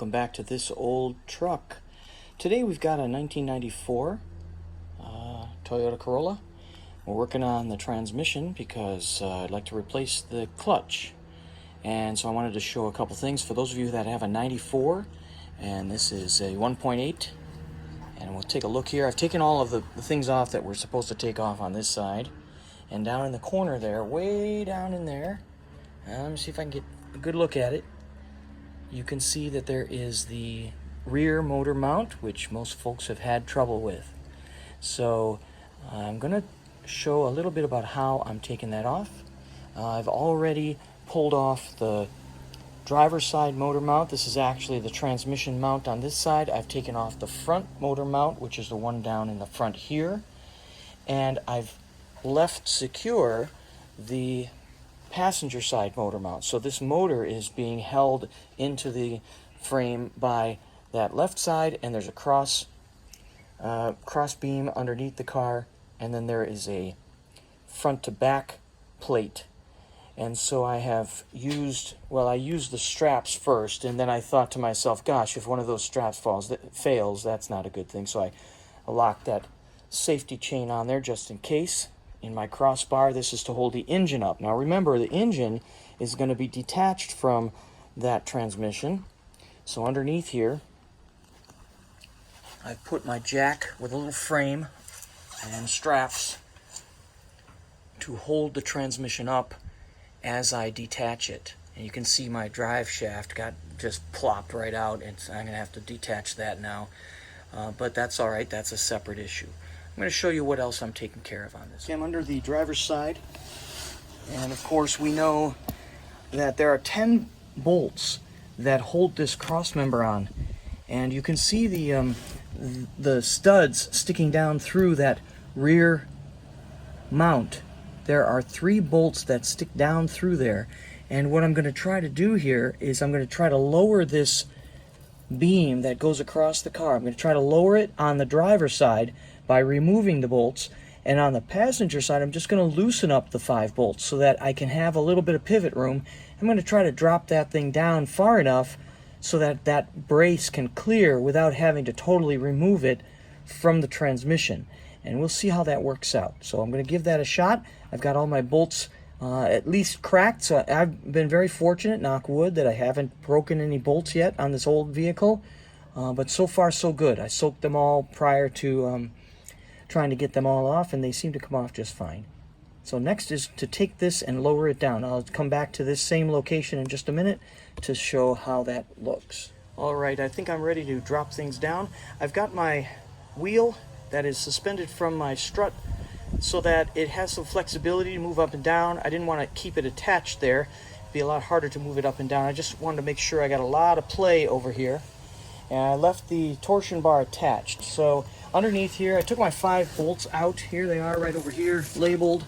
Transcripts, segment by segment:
welcome back to this old truck. Today we've got a 1994 Toyota Corolla. We're working on the transmission because I'd like to replace the clutch. And so I wanted to show a couple things for those of you that have a 94, and this is a 1.8. And we'll take a look here. I've taken all of the things off that we're supposed to take off on this side. And down in the corner there, way down in there, let me see if I can get a good look at it. You can see that there is the rear motor mount, which most folks have had trouble with. So I'm going to show a little bit about how I'm taking that off. I've already pulled off the driver's side motor mount. This is actually the transmission mount on this side. I've taken off the front motor mount, which is the one down in the front here. And I've left secure the passenger side motor mount. So this motor is being held into the frame by that left side, and there's a cross beam underneath the car, and then there is a front to back plate. And so I have used, I used the straps first, and then I thought to myself, gosh, if one of those straps fails, that's not a good thing. So I locked that safety chain on there just in case. In my crossbar, this is to hold the engine up. Now remember, the engine is going to be detached from that transmission. So underneath here, I've put my jack with a little frame and straps to hold the transmission up as I detach it. And you can see my drive shaft got just plopped right out, and I'm going to have to detach that now. But that's all right. That's a separate issue. I'm going to show you what else I'm taking care of on this. I'm under the driver's side, and of course we know that there are 10 bolts that hold this cross member on, and you can see the studs sticking down through that rear mount. There are 3 bolts that stick down through there, and what I'm going to try to do here is I'm going to try to lower this beam that goes across the car. I'm going to try to lower it on the driver's side by removing the bolts, and on the passenger side I'm just going to loosen up the 5 bolts so that I can have a little bit of pivot room. I'm going to try to drop that thing down far enough so that that brace can clear without having to totally remove it from the transmission, and we'll see how that works out. So I'm going to give that a shot. I've got all my bolts at least cracked, so I've been very fortunate, knock wood, that I haven't broken any bolts yet on this old vehicle, but so far so good. I soaked them all prior to trying to get them all off, and they seem to come off just fine. So next is to take this and lower it down. I'll come back to this same location in just a minute to show how that looks. Alright, I think I'm ready to drop things down. I've got my wheel that is suspended from my strut so that it has some flexibility to move up and down. I didn't want to keep it attached there. It'd be a lot harder to move it up and down. I just wanted to make sure I got a lot of play over here. And I left the torsion bar attached. So underneath here, I took my 5 bolts out. Here they are right over here, labeled.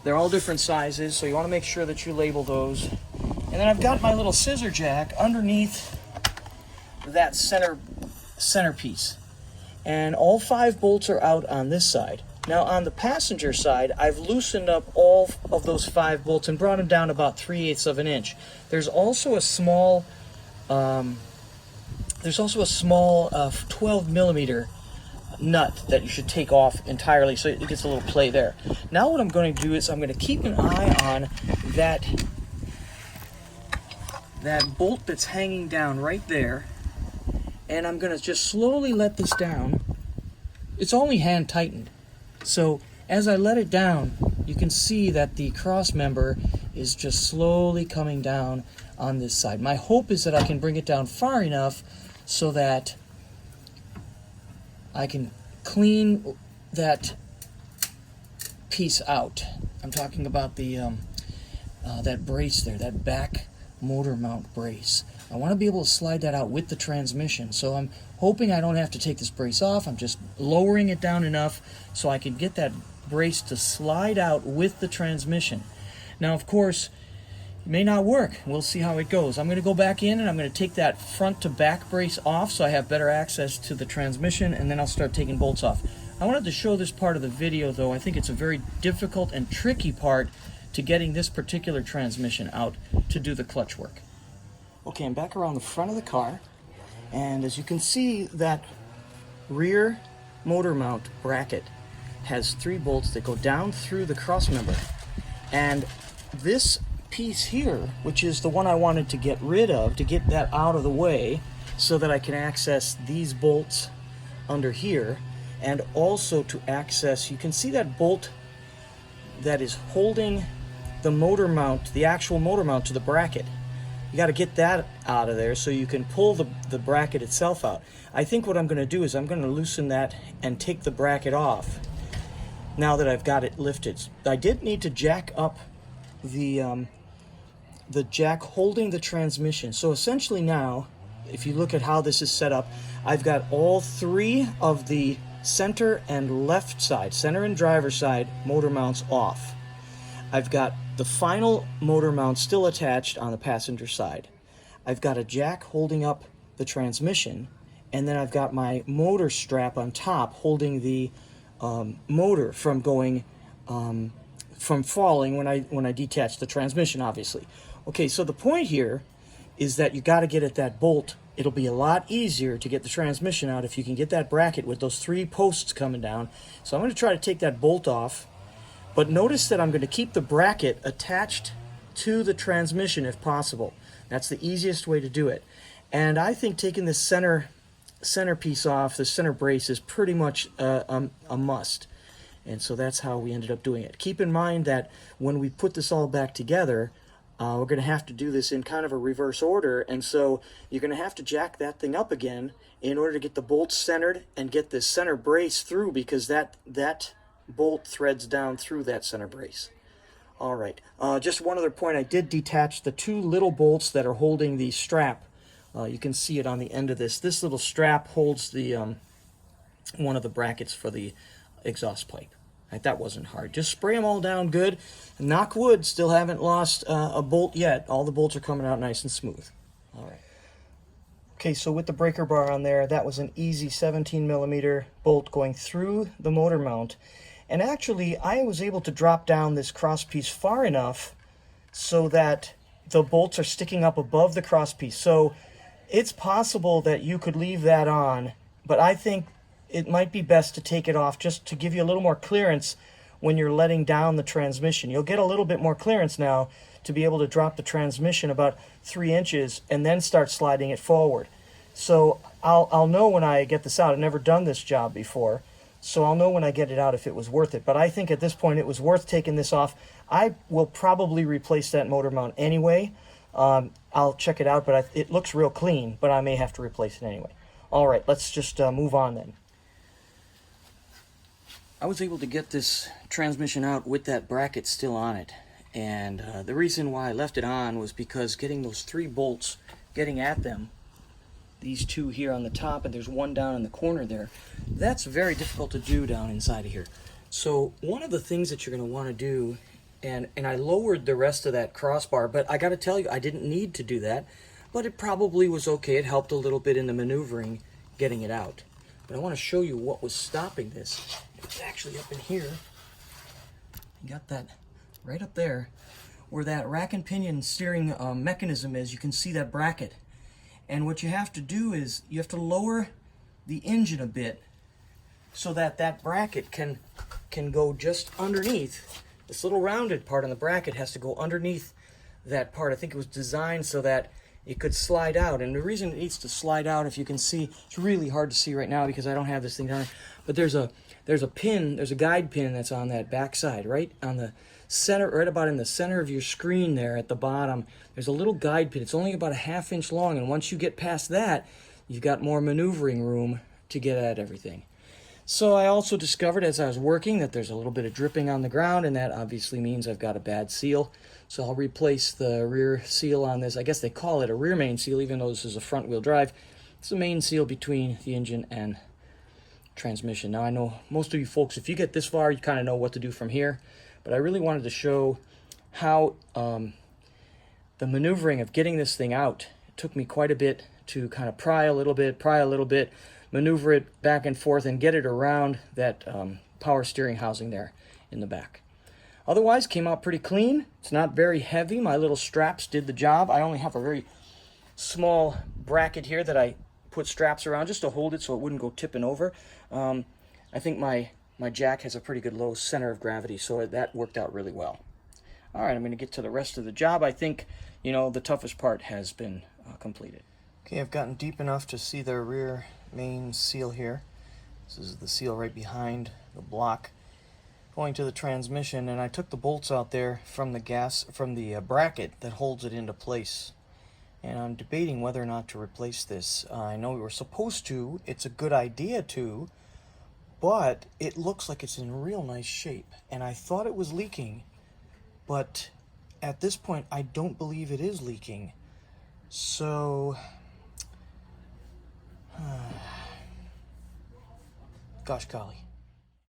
They're all different sizes, so you want to make sure that you label those. And then I've got my little scissor jack underneath that centerpiece. And all 5 bolts are out on this side. Now on the passenger side, I've loosened up all of those 5 bolts and brought them down about 3/8 of an inch. There's also a small 12 millimeter nut that you should take off entirely, so it gets a little play there. Now what I'm going to do is I'm going to keep an eye on that bolt that's hanging down right there, and I'm going to just slowly let this down. It's only hand tightened, so as I let it down, you can see that the cross member is just slowly coming down on this side. My hope is that I can bring it down far enough so that I can clean that piece out. I'm talking about the that brace there, that back motor mount brace. I want to be able to slide that out with the transmission, so I'm hoping I don't have to take this brace off. I'm just lowering it down enough so I can get that brace to slide out with the transmission. Now, of course, it may not work. We'll see how it goes. I'm going to go back in and I'm going to take that front to back brace off so I have better access to the transmission, and then I'll start taking bolts off. I wanted to show this part of the video, though. I think it's a very difficult and tricky part to getting this particular transmission out to do the clutch work. Okay, I'm back around the front of the car, And as you can see, that rear motor mount bracket has 3 bolts that go down through the cross member. And this piece here, which is the one I wanted to get rid of, to get that out of the way so that I can access these bolts under here, and also to access, you can see that bolt that is holding the motor mount, the actual motor mount to the bracket. You got to get that out of there so you can pull the bracket itself out. I think what I'm going to do is I'm going to loosen that and take the bracket off now that I've got it lifted. I did need to jack up the jack holding the transmission. So essentially now, if you look at how this is set up, I've got all 3 of the center and left side, center and driver side motor mounts off. I've got the final motor mount still attached on the passenger side. I've got a jack holding up the transmission, and then I've got my motor strap on top holding the motor from going from falling when I detach the transmission, obviously. Okay, so the point here is that you got to get at that bolt. It'll be a lot easier to get the transmission out if you can get that bracket with those 3 posts coming down. So I'm going to try to take that bolt off. But notice that I'm going to keep the bracket attached to the transmission if possible. That's the easiest way to do it. And I think taking this center piece off, the center brace, is pretty much a must. And so that's how we ended up doing it. Keep in mind that when we put this all back together, we're going to have to do this in kind of a reverse order. And so you're going to have to jack that thing up again in order to get the bolts centered and get this center brace through, because that bolt threads down through that center brace. All right, just one other point. I did detach the 2 little bolts that are holding the strap. You can see it on the end of this. This little strap holds the one of the brackets for the exhaust pipe. Right, that wasn't hard. Just spray them all down good. Knock wood, still haven't lost a bolt yet. All the bolts are coming out nice and smooth. All right. Okay, so with the breaker bar on there, that was an easy 17mm bolt going through the motor mount. And actually, I was able to drop down this cross piece far enough so that the bolts are sticking up above the cross piece. So it's possible that you could leave that on, but I think it might be best to take it off just to give you a little more clearance when you're letting down the transmission. You'll get a little bit more clearance now to be able to drop the transmission about 3 inches and then start sliding it forward. So I'll know when I get this out. I've never done this job before, so I'll know when I get it out if it was worth it. But I think at this point it was worth taking this off. I will probably replace that motor mount anyway. I'll check it out, but it looks real clean, but I may have to replace it anyway. All right, let's just move on then. I was able to get this transmission out with that bracket still on it. And the reason why I left it on was because getting those 3 bolts, getting at them, these 2 here on the top, and there's 1 down in the corner there, that's very difficult to do down inside of here. So one of the things that you're going to want to do, and I lowered the rest of that crossbar, but I got to tell you, I didn't need to do that, but it probably was okay. It helped a little bit in the maneuvering, getting it out. But I want to show you what was stopping this. It's actually up in here. You got that right up there, where that rack and pinion steering mechanism is. You can see that bracket. And what you have to do is you have to lower the engine a bit so that that bracket can go just underneath. This little rounded part on the bracket has to go underneath that part. I think it was designed so that it could slide out. And the reason it needs to slide out, if you can see, it's really hard to see right now because I don't have this thing on, but there's a pin, there's a guide pin that's on that back side, right on the center, right about in the center of your screen there at the bottom. There's a little guide pin. It's only about a 1/2 inch long, and once you get past that, you've got more maneuvering room to get at everything. So I also discovered as I was working that there's a little bit of dripping on the ground, and that obviously means I've got a bad seal. So I'll replace the rear seal on this. I guess they call it a rear main seal, even though this is a front wheel drive. It's the main seal between the engine and transmission. Now I know most of you folks, if you get this far, you kind of know what to do from here, but I really wanted to show how the maneuvering of getting this thing out. It took me quite a bit to kind of pry a little bit, maneuver it back and forth, and get it around that power steering housing there in the back. Otherwise, came out pretty clean. It's not very heavy. My little straps did the job. I only have a very small bracket here that I put straps around just to hold it so it wouldn't go tipping over. I think my jack has a pretty good low center of gravity, so that worked out really well. All right, I'm going to get to the rest of the job. I think, the toughest part has been completed. Okay, I've gotten deep enough to see the rear main seal here. This is the seal right behind the block going to the transmission, and I took the bolts out there from the bracket that holds it into place. And I'm debating whether or not to replace this. I know we were supposed to. It's a good idea to, but it looks like it's in real nice shape. And I thought it was leaking, but at this point I don't believe it is leaking. So, gosh golly.